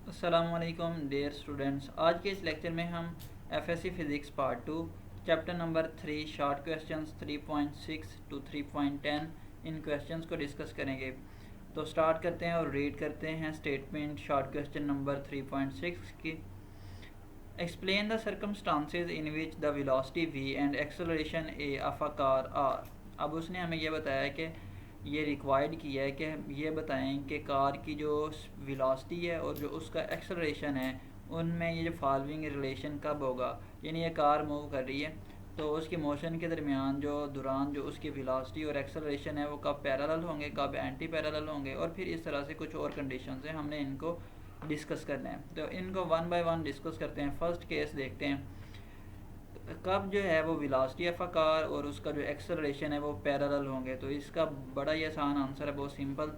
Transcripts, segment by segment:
अस्सलामुअलैकुम dear students. आज के इस लेक्चर में हम FSc physics part 2 chapter number 3 short questions 3.6 to 3.10 इन क्वेश्चंस को डिस्कस करेंगे। तो स्टार्ट करते हैं और रीड करते हैं स्टेटमेंट शॉर्ट क्वेश्चन नंबर 3.6 की। Explain the circumstances in which the velocity v and acceleration a of a car are. अब उसने हमें यह बताया कि ये रिक्वायर्ड किया है कि ये बताएं कि कार की जो वेलोसिटी है और जो उसका एक्सेलरेशन है उनमें ये जो फॉलोइंग रिलेशन कब होगा। यानी ये कार मूव कर रही है तो उसकी मोशन के दरमियान दौरान जो उसकी वेलोसिटी और एक्सेलरेशन है वो कब पैरेलल होंगे, कब एंटी पैरेलल होंगे, और फिर इस तरह से कुछ और कंडीशंस हैं, हमने इनको डिस्कस करना है। तो इनको वन बाय वन डिस्कस करते हैं। फर्स्ट केस देखते हैं, कब जो है वो वेलोसिटी ऑफ अ कार और उसका जो एक्सेलरेशन है वो पैरेलल होंगे। तो इसका बड़ा ही आसान आंसर है, बहुत सिंपल,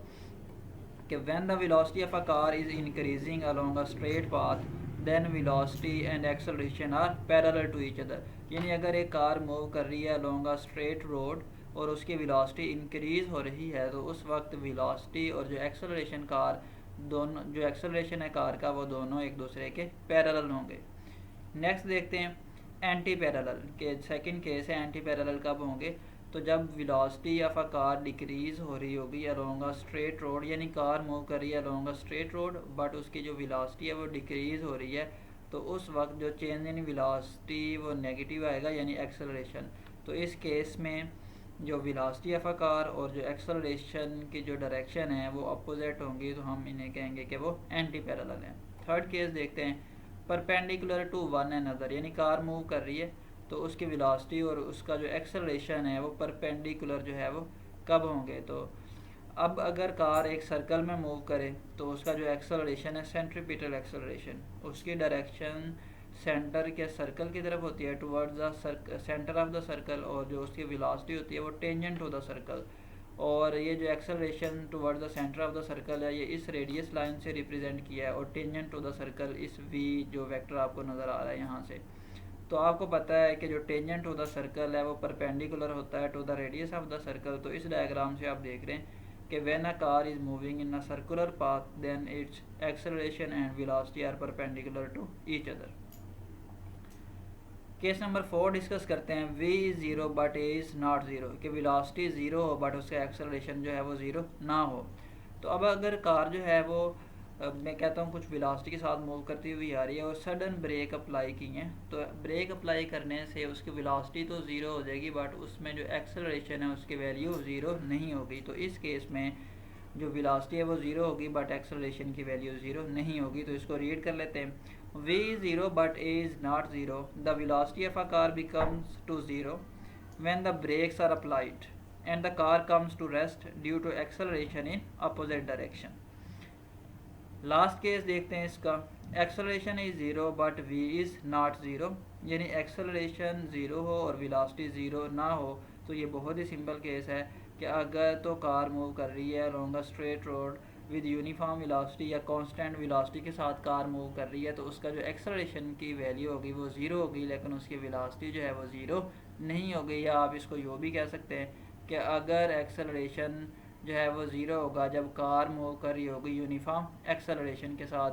कि when the velocity of a car is increasing along a straight path then velocity and acceleration are parallel to each other. यानी अगर एक कार मूव कर रही है अलोंग अ स्ट्रेट रोड और उसकी वेलोसिटी इंक्रीज़ हो रही है तो उस वक्त वेलोसिटी और जो एक्सेलरेशन कार दोनों जो एक्सेलरेशन है कार का वो दोनों एक दूसरे के पैरेलल होंगे। नेक्स्ट देखते हैं एंटी पैरेलल के सेकंड केस है। एंटी पैरेलल कब होंगे? तो जब velocity of a car decrease हो रही होगी अलोंग अ स्ट्रेट रोड, यानी कार मूव कर रही है along a straight road but उसकी जो वेलोसिटी है वो डिक्रीज़ हो रही है, तो उस वक्त जो चेंज इन वेलोसिटी वो नेगेटिव आएगा, यानी एक्सेलरेशन। तो इस केस में जो वेलोसिटी ऑफ अ कार और जो एक्सेलरेशन की जो डायरेक्शन है वो अपोजिट होंगी, तो हम इन्हें कहेंगे कि वो एंटी पैरेलल हैं। थर्ड केस देखते हैं, परपेंडिकुलर टू वन अनदर, यानी कार मूव कर रही है तो उसकी वेलोसिटी और उसका जो एक्सेलरेशन है वो परपेंडिकुलर जो है वो कब होंगे। तो अब अगर कार एक सर्कल में मूव करे तो उसका जो एक्सेलरेशन है सेंट्रीपिटल एक्सेलरेशन, उसकी डायरेक्शन सेंटर के सर्कल की तरफ होती है, towards the centre of the circle, और जो उसकी वेलोसिटी होती है वो टेंजेंट टू द सर्कल। और ये जो acceleration towards the centre of the circle है ये इस रेडियस लाइन से रिप्रेजेंट किया है, और टेंजेंट टू द सर्कल इस v जो वेक्टर आपको नज़र आ रहा है यहाँ से। तो आपको पता है कि जो टेंजेंट टू द सर्कल है वो परपेंडिकुलर होता है to the radius of the circle. तो इस डायग्राम से आप देख रहे हैं कि when a car is moving in a circular path then its acceleration and velocity are perpendicular to each other. Case number 4 discuss करते हैं। v is zero but a is not zero, कि velocity zero हो but उसका acceleration जो है वो zero ना हो। तो अब अगर कार जो है वो मैं कहता हूँ कुछ वेलोसिटी के साथ मूव करती हुई आ रही है और सडन ब्रेक अप्लाई की हैं, तो ब्रेक अप्लाई करने से उसकी वेलोसिटी तो ज़ीरो हो जाएगी बट उसमें जो एक्सेलरेशन है उसकी वैल्यू ज़ीरो नहीं होगी। तो इस केस में जो वेलोसिटी है वो ज़ीरो होगी बट एक्सेलरेशन की वैल्यू ज़ीरो नहीं होगी। तो इसको रीड कर लेते हैं। v is 0 but a is not 0. The velocity of a car becomes to 0 when the brakes are applied and the car comes to rest due to acceleration in opposite direction. Last case देखते हैं इसका। Acceleration is zero but v is not zero, यानी acceleration zero हो और velocity zero ना हो। तो ये बहुत ही सिंपल केस है कि अगर तो कार मूव कर रही है along a straight road with uniform velocity या कांस्टेंट वेलोसिटी के साथ कार मूव कर रही है तो उसका जो एक्सेलरेशन की वैल्यू होगी वो ज़ीरो होगी, लेकिन उसकी वेलोसिटी जो है वो ज़ीरो नहीं होगी। या आप इसको यूँ भी कह सकते हैं कि अगर एक्सेलरेशन जो है वो ज़ीरो होगा जब कार मूव कर रही होगी यूनिफॉर्म एक्सेलरेशन के साथ,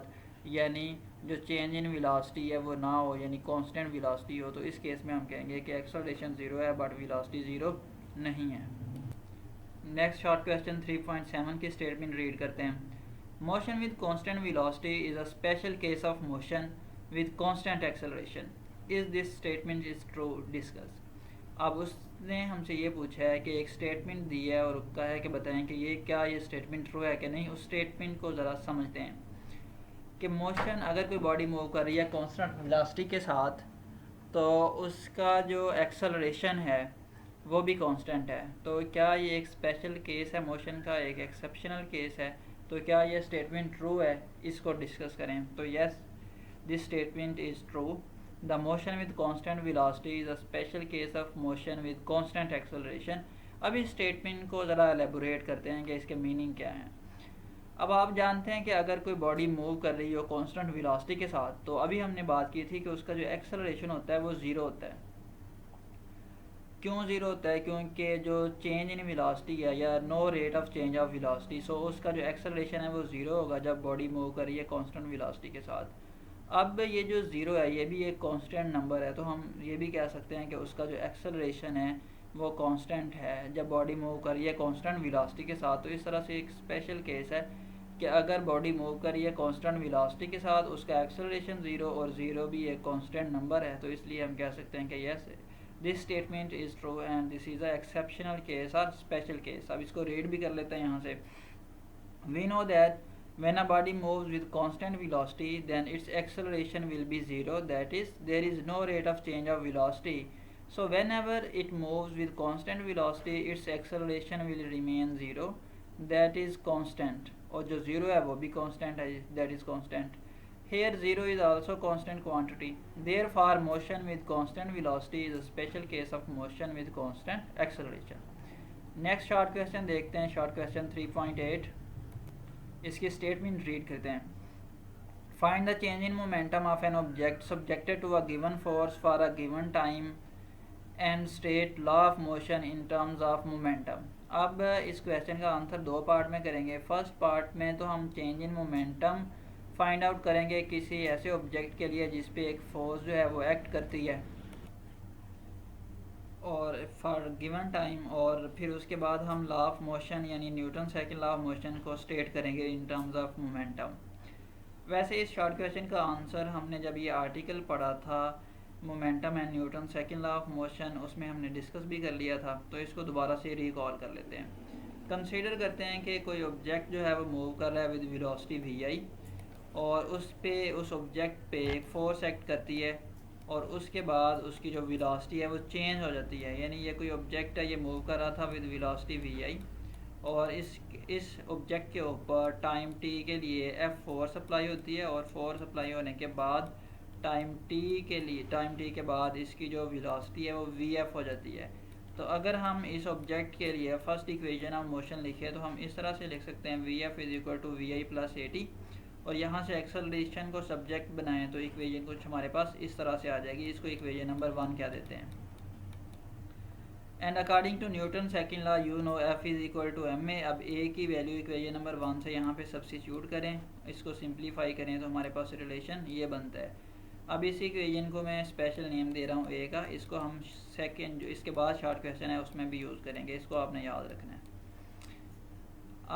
यानी जो चेंज इन वेलोसिटी है वो ना हो, यानी कांस्टेंट वेलोसिटी हो। तो इस केस में हम कहेंगे कि एक्सेलरेशन ज़ीरो है बट वेलोसिटी ज़ीरो नहीं है। नेक्स्ट शॉर्ट क्वेश्चन 3.7 की स्टेटमेंट रीड करते हैं। Motion with constant velocity is a special case of motion with constant acceleration. Is this statement is true? Discuss. अब उसने हमसे ये पूछा है कि एक स्टेटमेंट दी है और कहा है कि बताएं कि ये स्टेटमेंट ट्रू है कि नहीं। उस स्टेटमेंट को ज़रा समझते हैं कि मोशन, अगर कोई बॉडी मूव कर रही है कांस्टेंट वेलोसिटी के साथ तो उसका जो एक्सेलरेशन है वो भी कांस्टेंट है। तो क्या ये एक स्पेशल केस है मोशन का, एक एक्सेप्शनल केस है? तो क्या ये स्टेटमेंट ट्रू है? इसको डिस्कस करें। तो yes, this statement is true. The motion with constant velocity is a special case of motion with constant acceleration. अब इस स्टेटमेंट को ज़रा एलेबोरेट करते हैं कि इसके मीनिंग क्या है। अब आप जानते हैं कि अगर कोई बॉडी मूव कर रही हो कांस्टेंट वेलोसिटी के साथ तो अभी हमने बात की थी कि उसका जो एक्सेलरेशन होता है वो ज़ीरो होता है। क्यों ज़ीरो होता है? क्योंकि जो चेंज इन वेलोसिटी है या no rate of change of velocity, so उसका जो एक्सेलरेशन है वो ज़ीरो होगा जब बॉडी मूव कर रही है कांस्टेंट वेलोसिटी के साथ। अब ये जो ज़ीरो है ये भी एक कांस्टेंट नंबर है, तो हम ये भी कह सकते हैं कि उसका जो एक्सेलरेशन है वो कांस्टेंट है जब बॉडी मूव कर रही है कांस्टेंट वेलोसिटी के साथ। तो इस तरह से एक स्पेशल केस है कि अगर बॉडी मूव कर रही है कांस्टेंट वेलोसिटी के साथ, उसका एक्सेलरेशन ज़ीरो और ज़ीरो भी एक कांस्टेंट नंबर है, तो इसलिए हम कह सकते हैं कि yes this statement is true and this is a exceptional case और स्पेशल केस। अब इसको रीड भी कर लेते हैं यहाँ से। We know that when a body moves with constant velocity then its acceleration will be zero, that is there is no rate of change of velocity. So whenever it moves with constant velocity its acceleration will remain zero, that is constant, और जो zero है वो भी constant है, that is constant. Here zero is also constant quantity, therefore motion with constant velocity is a special case of motion with constant acceleration. Next short question देखते हैं, short question 3.8। इसकी statement read करते हैं। Find the change in momentum of an object subjected to a given force for a given time and state law of motion in terms of momentum. अब इस question का answer दो part में करेंगे। First part में तो हम change in momentum find out करेंगे किसी ऐसे ऑब्जेक्ट के लिए जिस पे एक फोर्स जो है वो एक्ट करती है और फॉर गिवन टाइम, और फिर उसके बाद हम लॉ ऑफ मोशन यानी Newton second law of motion को स्टेट करेंगे इन टर्म्स ऑफ मोमेंटम। वैसे इस शॉर्ट क्वेश्चन का आंसर हमने जब ये आर्टिकल पढ़ा था momentum and Newton second law of motion, उसमें हमने डिस्कस भी कर लिया था, तो इसको दोबारा से रिकॉल कर लेते हैं। कंसीडर करते हैं कि कोई ऑब्जेक्ट जो है वो मूव कर रहा है विद वेलोसिटी vi और उस ऑब्जेक्ट पे एक फोर्स एक्ट करती है और उसके बाद उसकी जो वेलोसिटी है वो चेंज हो जाती है। यानी ये कोई ऑब्जेक्ट है, ये मूव कर रहा था विद वेलोसिटी vi और इस ऑब्जेक्ट के ऊपर टाइम t के लिए f फोर्स अप्लाई होती है और फोर्स अप्लाई होने के बाद टाइम t के बाद इसकी जो वेलोसिटी है वो vf हो जाती है। तो अगर हम इस ऑब्जेक्ट के लिए फर्स्ट इक्वेशन ऑफ मोशन लिखें तो हम इस तरह से लिख सकते हैं vf is equal to vi plus at, और यहाँ से एक्सेलरेशन को सब्जेक्ट बनाएं तो इक्वेशन कुछ हमारे पास इस तरह से आ जाएगी। इसको इक्वेशन नंबर 1 क्या देते हैं। And according to Newton second law you know F is equal to m a. अब ए की वैल्यू इक्वेशन नंबर 1 से यहाँ पे सब्स्टिट्यूट करें, इसको सिंप्लीफाई करें तो हमारे पास रिलेशन ये बनता है। अब इस इक्वेशन को मैं स्पेशल नेम दे रहा हूँ ए का, इसको हम सेकेंड जो इसके बाद शॉर्ट क्वेश्चन है उसमें भी यूज़ करेंगे, इसको आपने याद रखना है।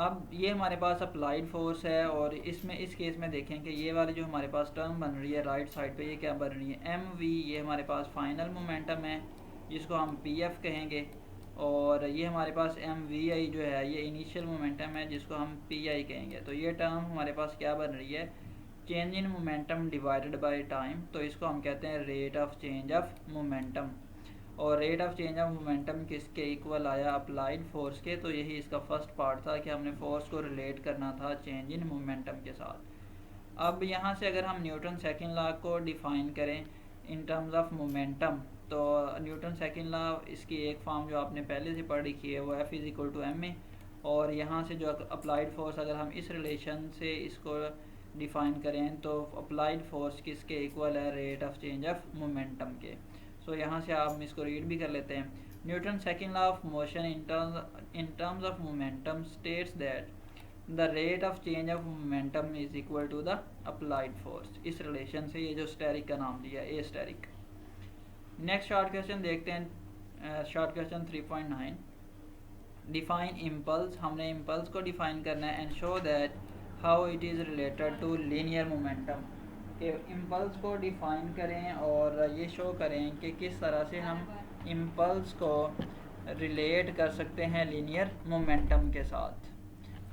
अब ये हमारे पास अप्लाइड फोर्स है और इसमें इस केस में देखें कि ये वाली जो हमारे पास टर्म बन रही है राइट साइड पे, ये क्या बन रही है एम वी, ये हमारे पास फाइनल मोमेंटम है जिसको हम पी एफ कहेंगे, और ये हमारे पास एम वी आई जो है ये इनिशियल मोमेंटम है जिसको हम पी आई कहेंगे। तो ये टर्म हमारे पास क्या बन रही है change in momentum divided by time, तो इसको हम कहते हैं rate of change of momentum. और rate of change of momentum किसके इक्वल आया अप्लाइड फोर्स के, तो यही इसका फर्स्ट पार्ट था कि हमने फोर्स को रिलेट करना था चेंज इन मोमेंटम के साथ। अब यहाँ से अगर हम न्यूटन सेकंड लॉ को डिफ़ाइन करें इन टर्म्स ऑफ मोमेंटम, तो न्यूटन सेकंड लॉ इसकी एक फॉर्म जो आपने पहले से पढ़ रखी है वो F is equal to m a, और यहाँ से जो अप्लाइड फोर्स अगर हम इस रिलेशन से इसको डिफ़ाइन करें तो अप्लाइड फोर्स किसके इक्वल है rate of change of momentum के। सो यहाँ से आप इसको रीड भी कर लेते हैं। Newton second law of motion in terms of momentum states that the rate of change of momentum is equal to the applied force. इस रिलेशन से ये जो स्टेरिक का नाम दिया asterisk. Next short question देखते हैं, शॉर्ट क्वेश्चन 3.9। डिफाइन इम्पल्स, हमने इम्पल्स को डिफाइन करना है and show that how it is related to linear momentum. कि इम्पल्स को डिफ़ाइन करें और ये शो करें कि किस तरह से हम इम्पल्स को रिलेट कर सकते हैं लीनियर मोमेंटम के साथ।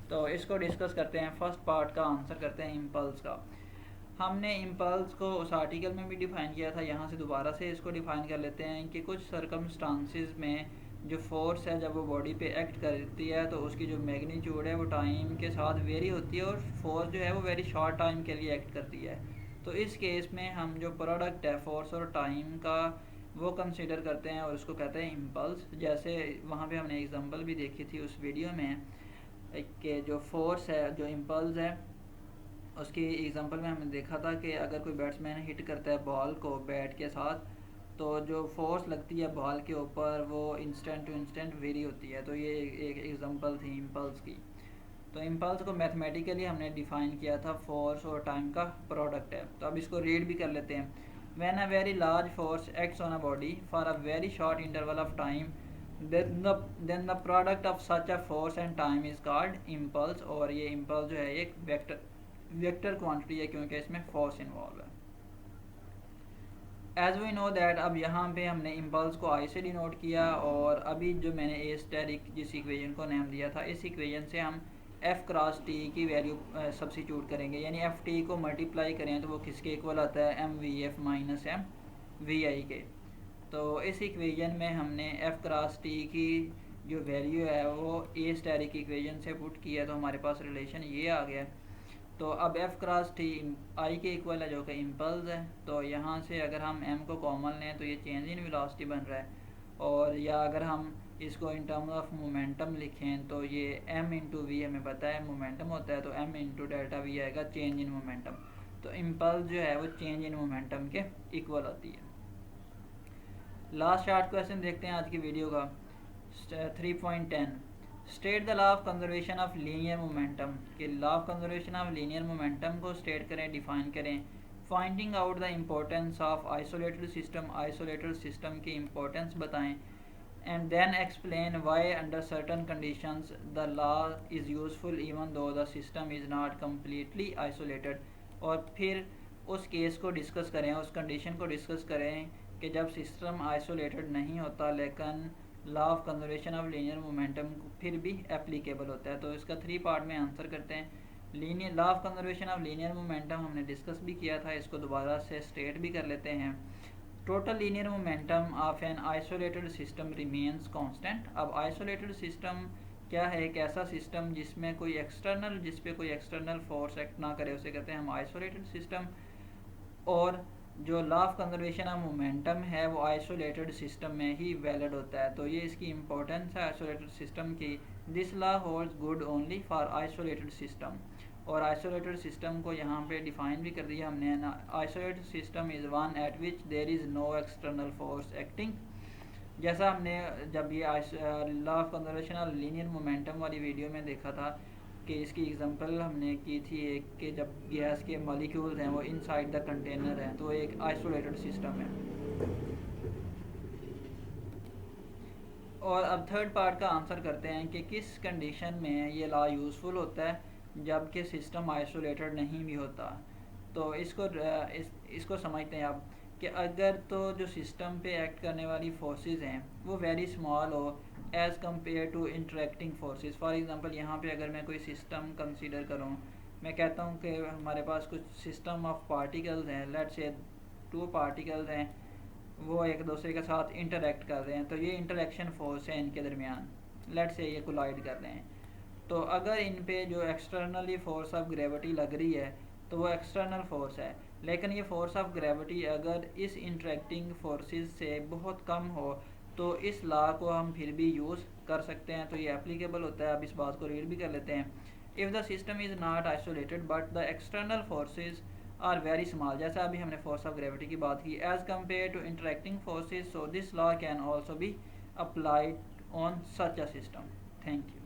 तो इसको डिस्कस करते हैं। फर्स्ट पार्ट का आंसर करते हैं इम्पल्स का। हमने इम्पल्स को उस आर्टिकल में भी डिफ़ाइन किया था, यहाँ से दोबारा से इसको डिफ़ाइन कर लेते हैं कि कुछ सर्कमस्टांसिस में जो फोर्स है जब वो बॉडी पे एक्ट करती है तो उसकी जो मैग्नीट्यूड है वो टाइम के साथ वेरी होती है और फोर्स जो है वो वेरी शॉर्ट टाइम के लिए एक्ट करती है। तो इस केस में हम जो प्रोडक्ट है फोर्स और टाइम का वो कंसीडर करते हैं और उसको कहते हैं इम्पल्स। जैसे वहाँ पे हमने एग्जांपल भी देखी थी उस वीडियो में कि जो फोर्स है जो इम्पल्स है उसकी एग्जांपल में हमने देखा था कि अगर कोई बैट्समैन हिट करता है बॉल को बैट के साथ तो जो फोर्स लगती है बॉल के ऊपर वो इंस्टेंट टू इंस्टेंट वेरी होती है। तो ये एक एग्जांपल थी इम्पल्स की। तो इम्पल्स को मैथमेटिकली हमने डिफाइन किया था, फोर्स और टाइम का प्रोडक्ट है। तो अब इसको रीड भी कर लेते हैं। When a very large force acts on a body for a very short interval of time then the product of such a force and time is called impulse। और ये impulse जो है एक वेक्टर क्वांटिटी है क्योंकि इसमें force involve है। As we know that, अब यहाँ पे हमने इम्पल्स को आई से डिनोट किया और अभी जो मैंने ए स्टेरिक जिस इक्वेशन को नाम दिया था, इस इक्वेशन से हम एफ क्रॉस टी की वैल्यू सब्सिट्यूट करेंगे, यानी एफ टी को मल्टीप्लाई करें तो वो किसके इक्वल आता है, M V F minus M V I के। तो इस इक्वेशन में हमने एफ क्रॉस टी की जो वैल्यू है वो ए स्टेरिक इक्वेशन से पुट किया, तो हमारे पास रिलेशन ये आ गया। तो अब एफ क्रॉस टी आई के इक्वल है जो कि इम्पल्स है। तो यहाँ से अगर हम एम को कॉमन लें तो ये चेंज इन वेलोसिटी बन रहा है, और या अगर हम इसको इन टर्म्स ऑफ मोमेंटम लिखें तो ये एम इंटू वी हमें पता है मोमेंटम होता है, तो एम इंटू डेल्टा वी आएगा चेंज इन मोमेंटम। तो इम्पल्स जो है वो चेंज इन मोमेंटम के इक्वल होती है। लास्ट शार्ट क्वेश्चन देखते हैं आज की वीडियो का, 3.10। State the law of conservation of linear momentum, कि law of conservation of linear momentum को स्टेट करें, डिफाइन करें। Finding out the importance of isolated system, isolated system की इम्पोर्टेंस बताएं। And then explain why under certain conditions the law is useful even though the system is not completely isolated. और फिर उस case को discuss करें, उस condition को discuss करें कि जब सिस्टम आइसोलेटेड नहीं होता लेकिन law of conservation of linear momentum फिर भी एप्लीकेबल होता है। तो इसका 3 पार्ट में आंसर करते हैं। Linear law of conservation of linear momentum हमने डिस्कस भी किया था, इसको दोबारा से स्टेट भी कर लेते हैं। Total linear momentum of an isolated system remains constant. अब आइसोलेटेड सिस्टम क्या है, एक ऐसा सिस्टम जिस पे कोई एक्सटर्नल फोर्स एक्ट ना करे, उसे कहते हैं हम आइसोलेटेड सिस्टम। और जो law of conservation of momentum है वो आइसोलेटेड सिस्टम में ही वैलिड होता है। तो ये इसकी इंपॉर्टेंस है आइसोलेटेड सिस्टम की। This law holds good only for isolated system. और आइसोलेटेड सिस्टम को यहाँ पे डिफाइन भी कर दिया हमने ना, isolated system is one at which there is no external force acting. जैसा हमने जब ये law of conservation of linear momentum वाली वीडियो में देखा था कि इसकी एग्जांपल हमने की थी एक कि जब गैस के मॉलिक्यूल्स हैं वो इनसाइड द कंटेनर है, तो एक आइसोलेटेड सिस्टम है। और अब थर्ड पार्ट का आंसर करते हैं कि किस कंडीशन में ये लॉ यूज़फुल होता है जबकि सिस्टम आइसोलेटेड नहीं भी होता। तो इसको समझते हैं अब कि अगर तो जो सिस्टम पे एक्ट करने वाली फोर्सेस हैं वो वेरी स्मॉल हो as compare to interacting forces. For example यहाँ पे अगर मैं कोई सिस्टम कंसीडर करूँ, मैं कहता हूँ कि हमारे पास कुछ सिस्टम ऑफ पार्टिकल्स हैं, लेट्स से 2 पार्टिकल्स हैं, वो एक दूसरे के साथ इंटरेक्ट कर रहे हैं, तो ये इंटरेक्शन फोर्स है इनके दरमियान, लेट्स से ये कोलाइड कर रहे हैं। तो अगर इन पे जो एक्सटर्नली फोर्स ऑफ ग्रेविटी लग रही है तो वो एक्सटर्नल फोर्स है, लेकिन ये फोर्स ऑफ ग्रेविटी अगर इस इंटरेक्टिंग फोर्सेस से बहुत कम हो तो इस लॉ को हम फिर भी यूज़ कर सकते हैं। तो ये एप्लीकेबल होता है। अब इस बात को रीड भी कर लेते हैं। If the system is not isolated but the external forces are very small, जैसा अभी हमने फोर्स ऑफ ग्रेविटी की बात की, as compare to interacting forces, so this law can also be applied on such a system. Thank you.